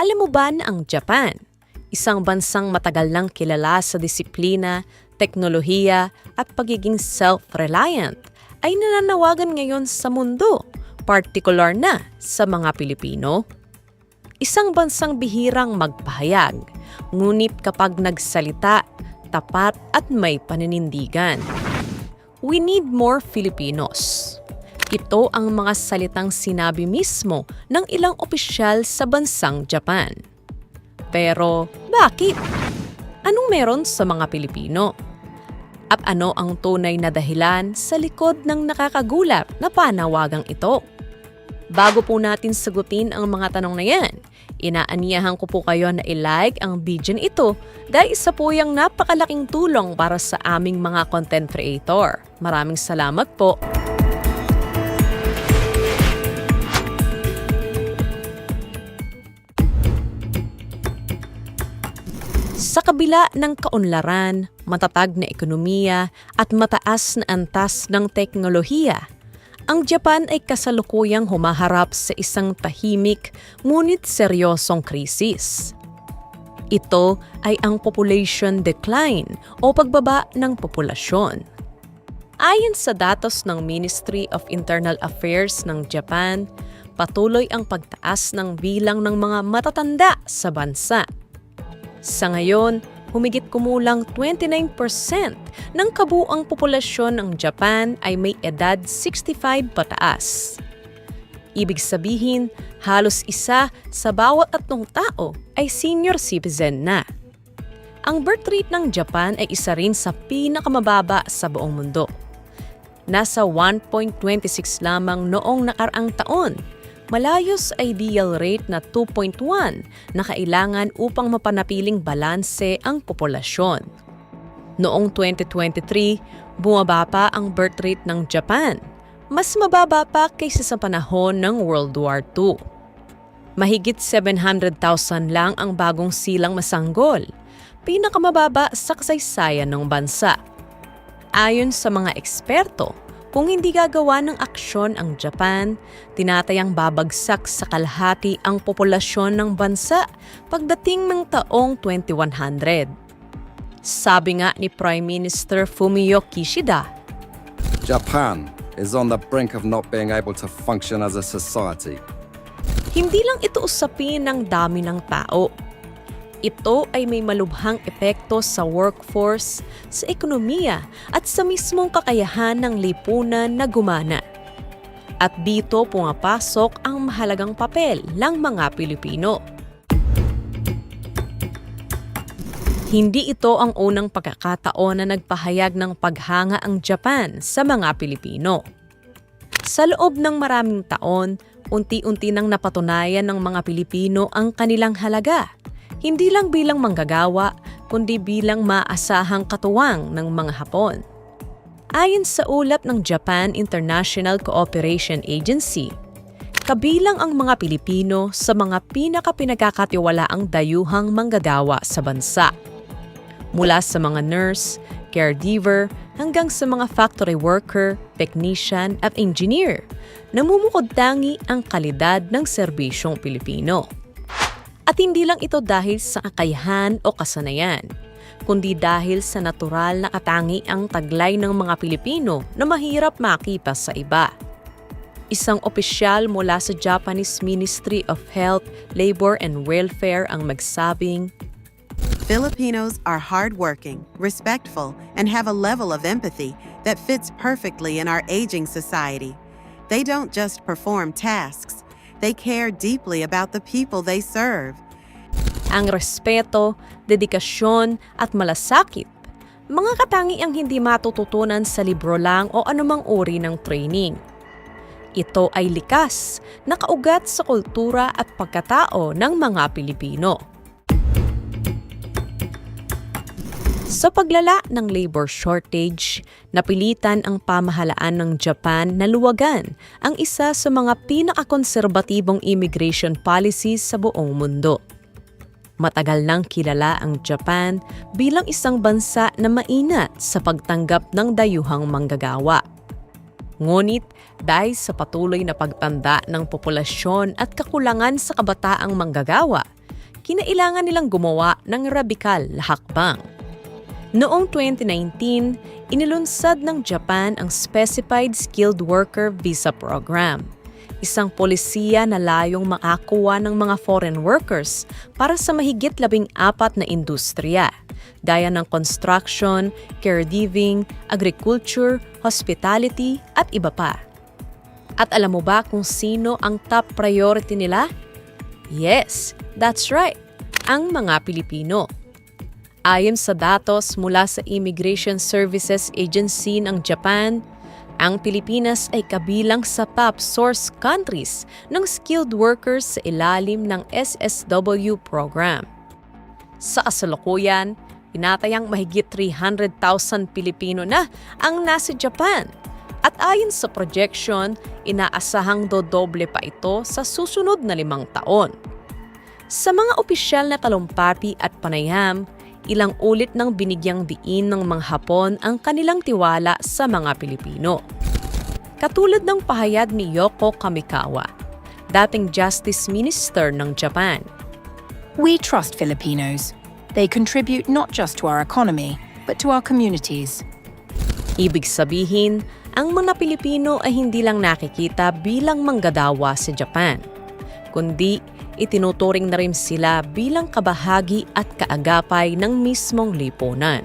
Alam mo ba na ang Japan, isang bansang matagal nang kilala sa disiplina, teknolohiya at pagiging self-reliant, ay nananawagan ngayon sa mundo, partikular na sa mga Pilipino? Isang bansang bihirang magpahayag, ngunit kapag nagsalita, tapat at may paninindigan. We need more Filipinos. Ito ang mga salitang sinabi mismo ng ilang opisyal sa bansang Japan. Pero bakit? Anong meron sa mga Pilipino? At ano ang tunay na dahilan sa likod ng nakakagulat na panawagang ito? Bago po natin sagutin ang mga tanong na yan, inaanyahan ko po kayo na i-like ang video na ito dahil isa po yung napakalaking tulong para sa aming mga content creator. Maraming salamat po! Sa kabila ng kaunlaran, matatag na ekonomiya at mataas na antas ng teknolohiya, ang Japan ay kasalukuyang humaharap sa isang tahimik ngunit seryosong krisis. Ito ay ang population decline o pagbaba ng populasyon. Ayon sa datos ng Ministry of Internal Affairs ng Japan, patuloy ang pagtaas ng bilang ng mga matatanda sa bansa. Sa ngayon, humigit kumulang 29% ng kabuuang populasyon ng Japan ay may edad 65 pataas. Ibig sabihin, halos isa sa bawat 3 tao ay senior citizen na. Ang birth rate ng Japan ay isa rin sa pinakamababa sa buong mundo. Nasa 1.26 lamang noong nakaraang taon, malayo sa ideal rate na 2.1 na kailangan upang mapanatiling balanse ang populasyon. Noong 2023, bumaba pa ang birth rate ng Japan. Mas mababa pa kaysa sa panahon ng World War II. Mahigit 700,000 lang ang bagong silang masanggol, pinakamababa sa kasaysayan ng bansa. Ayon sa mga eksperto, kung hindi gagawa ng aksyon ang Japan, tinatayang babagsak sa kalahati ang populasyon ng bansa pagdating ng taong 2100. Sabi nga ni Prime Minister Fumio Kishida, Japan is on the brink of not being able to function as a society. hindi lang ito usapin ng dami ng tao. Ito ay may malubhang epekto sa workforce, sa ekonomiya at sa mismong kakayahan ng lipunan na gumana. At dito pumapasok ang mahalagang papel ng mga Pilipino. Hindi ito ang unang pagkakataon na nagpahayag ng paghanga ang Japan sa mga Pilipino. Sa loob ng maraming taon, unti-unti nang napatunayan ng mga Pilipino ang kanilang halaga. Hindi lang bilang manggagawa, kundi bilang maasahang katuwang ng mga Hapon. Ayon sa ulat ng Japan International Cooperation Agency, kabilang ang mga Pilipino sa mga pinakapinagkakatiwalaang dayuhang manggagawa sa bansa. Mula sa mga nurse, caregiver, hanggang sa mga factory worker, technician at engineer, namumukod tangi ang kalidad ng serbisyong Pilipino. At hindi lang ito dahil sa kakayahan o kasanayan, kundi dahil sa natural na katangi ang taglay ng mga Pilipino na mahirap makita sa iba. Isang opisyal mula sa Japanese Ministry of Health, Labor and Welfare ang magsabing, Filipinos are hardworking, respectful, and have a level of empathy that fits perfectly in our aging society. They don't just perform tasks. They care deeply about the people they serve. Ang respeto, dedikasyon at malasakit, mga katangiang hindi matututunan sa libro lang o anumang uri ng training. Ito ay likas, nakaugat sa kultura at pagkatao ng mga Pilipino. Sa paglala ng labor shortage, napilitan ang pamahalaan ng Japan na luwagan ang isa sa mga pinakakonserbatibong immigration policies sa buong mundo. Matagal nang kilala ang Japan bilang isang bansa na mainat sa pagtanggap ng dayuhang manggagawa. Ngunit dahil sa patuloy na pagtanda ng populasyon at kakulangan sa kabataang manggagawa, kinailangan nilang gumawa ng radikal na hakbang. Noong 2019, inilunsad ng Japan ang Specified Skilled Worker Visa Program, isang polisiya na layong makakuha ng mga foreign workers para sa mahigit 14 na industriya, gaya ng construction, caregiving, agriculture, hospitality at iba pa. At alam mo ba kung sino ang top priority nila? Yes, that's right, ang mga Pilipino. Ayon sa datos mula sa Immigration Services Agency ng Japan, ang Pilipinas ay kabilang sa top source countries ng skilled workers sa ilalim ng SSW program. Sa kasalukuyan, pinatayang mahigit 300,000 Pilipino na ang nasa Japan. At ayon sa projection, inaasahang dodoble pa ito sa susunod na 5 taon. Sa mga opisyal na talumpati at panayam, ilang ulit nang binigyang diin ng mga Hapon ang kanilang tiwala sa mga Pilipino. Katulad ng pahayag ni Yoko Kamikawa, dating Justice Minister ng Japan. We trust Filipinos. They contribute not just to our economy, but to our communities. Ibig sabihin, ang mga Pilipino ay hindi lang nakikita bilang manggagawa sa Japan, kundi itinuturing na rin sila bilang kabahagi at kaagapay ng mismong lipunan.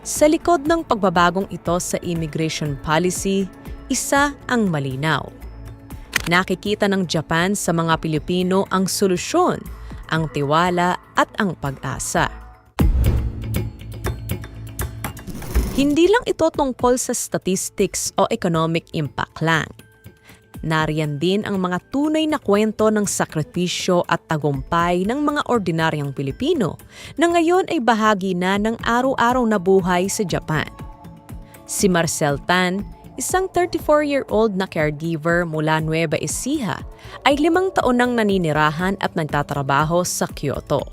Sa likod ng pagbabagong ito sa immigration policy, isa ang malinaw. Nakikita ng Japan sa mga Pilipino ang solusyon, ang tiwala at ang pag-asa. Hindi lang ito tungkol sa statistics o economic impact lang. Nariyan din ang mga tunay na kwento ng sakripisyo at tagumpay ng mga ordinaryong Pilipino na ngayon ay bahagi na ng araw-araw na buhay sa Japan. Si Marcel Tan, isang 34-year-old na caregiver mula Nueva Ecija, ay 5 taon nang naninirahan at nagtatrabaho sa Kyoto.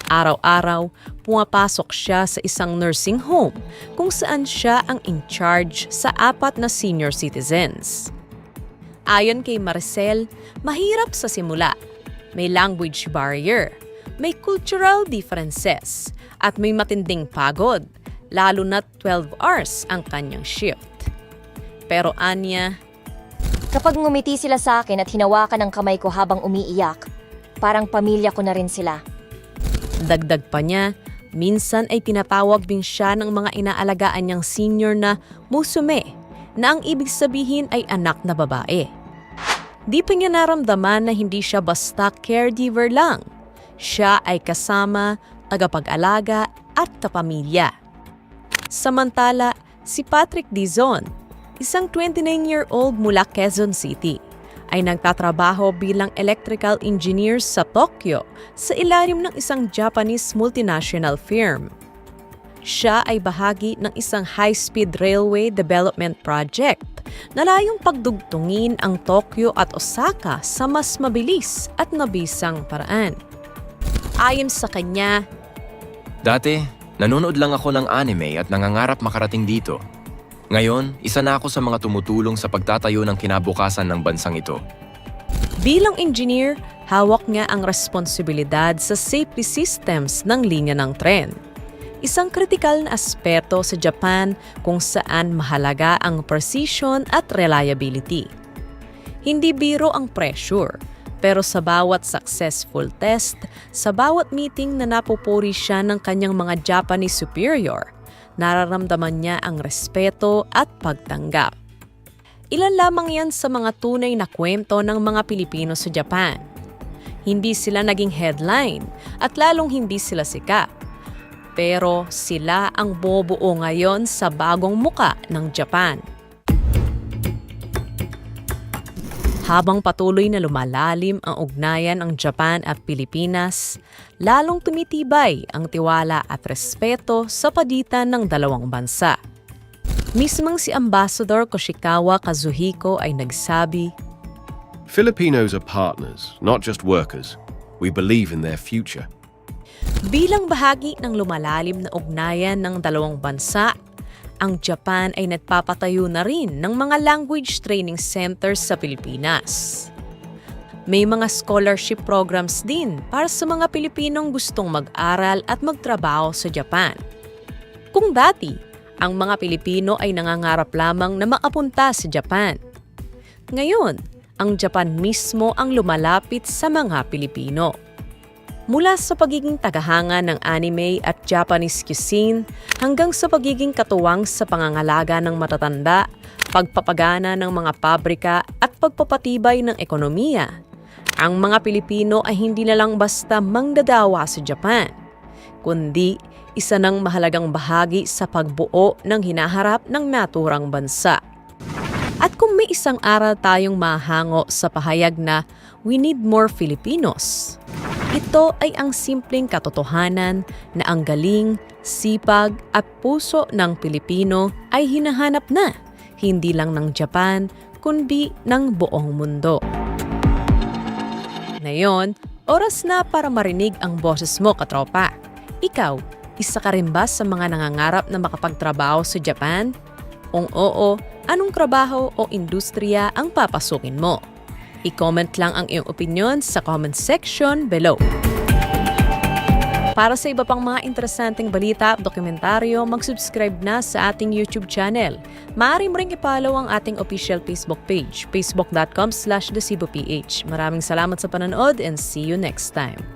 Araw-araw, pumapasok siya sa isang nursing home kung saan siya ang in-charge sa 4 na senior citizens. Ayon kay Marcel, mahirap sa simula. May language barrier, may cultural differences, at may matinding pagod, lalo na 12 hours ang kanyang shift. Pero anya, kapag ngumiti sila sa akin at hinawakan ang kamay ko habang umiiyak, parang pamilya ko na rin sila. dagdag pa niya, minsan ay tinatawag din siya ng mga inaalagaan niyang senior na musume, na ang ibig sabihin ay anak na babae. Di pa niya naramdaman na hindi siya basta caregiver lang. Siya ay kasama, tagapag-alaga at kapamilya. Samantala, si Patrick Dizon, isang 29-year-old mula Quezon City, ay nagtatrabaho bilang electrical engineer sa Tokyo sa ilalim ng isang Japanese multinational firm. Siya ay bahagi ng isang high-speed railway development project na layong pagdugtungin ang Tokyo at Osaka sa mas mabilis at mabisang paraan. Ayon sa kanya, Dati, nanonood lang ako ng anime at nangangarap makarating dito. Ngayon, isa na ako sa mga tumutulong sa pagtatayo ng kinabukasan ng bansang ito. bilang engineer, hawak niya ang responsibilidad sa safety systems ng linya ng tren. Isang kritikal na aspeto sa Japan kung saan mahalaga ang precision at reliability. Hindi biro ang pressure, pero sa bawat successful test, sa bawat meeting na napupuri siya ng kanyang mga Japanese superior, nararamdaman niya ang respeto at pagtanggap. Ilan lamang yan sa mga tunay na kwento ng mga Pilipino sa Japan. Hindi sila naging headline at lalong hindi sila sikat. Pero sila ang bubuo ngayon sa bagong muka ng Japan. Habang patuloy na lumalalim ang ugnayan ng Japan at Pilipinas, lalong tumitibay ang tiwala at respeto sa pagitan ng dalawang bansa. Mismong si Ambassador Koshikawa Kazuhiko ay nagsabi, Filipinos are partners, not just workers. We believe in their future. Bilang bahagi ng lumalalim na ugnayan ng dalawang bansa, ang Japan ay nagpapatayo na rin ng mga language training centers sa Pilipinas. May mga scholarship programs din para sa mga Pilipinong gustong mag-aral at magtrabaho sa Japan. Kung dati, ang mga Pilipino ay nangangarap lamang na makapunta sa Japan. Ngayon, ang Japan mismo ang lumalapit sa mga Pilipino. Mula sa pagiging tagahanga ng anime at Japanese cuisine hanggang sa pagiging katuwang sa pangangalaga ng matatanda, pagpapagana ng mga pabrika at pagpapatibay ng ekonomiya, ang mga Pilipino ay hindi na lang basta manggagawa sa Japan, kundi isa ng mahalagang bahagi sa pagbuo ng hinaharap ng naturang bansa. At kung may isang aral tayong mahango sa pahayag na we need more Filipinos, ito ay ang simpleng katotohanan na ang galing, sipag at puso ng Pilipino ay hinahanap na hindi lang ng Japan kundi ng buong mundo. Ngayon, oras na para marinig ang boses mo, katropa. Ikaw, isa ka rin ba sa mga nangangarap na makapagtrabaho sa Japan? Kung oo, anong trabaho o industriya ang papasukin mo? I-comment lang ang iyong opinion sa comment section below. Para sa iba pang mga interesanteng balita at dokumentaryo, mag-subscribe na sa ating YouTube channel. Maaari mo ring i-follow ang ating official Facebook page, facebook.com/theceboph. Maraming salamat sa panonood and see you next time.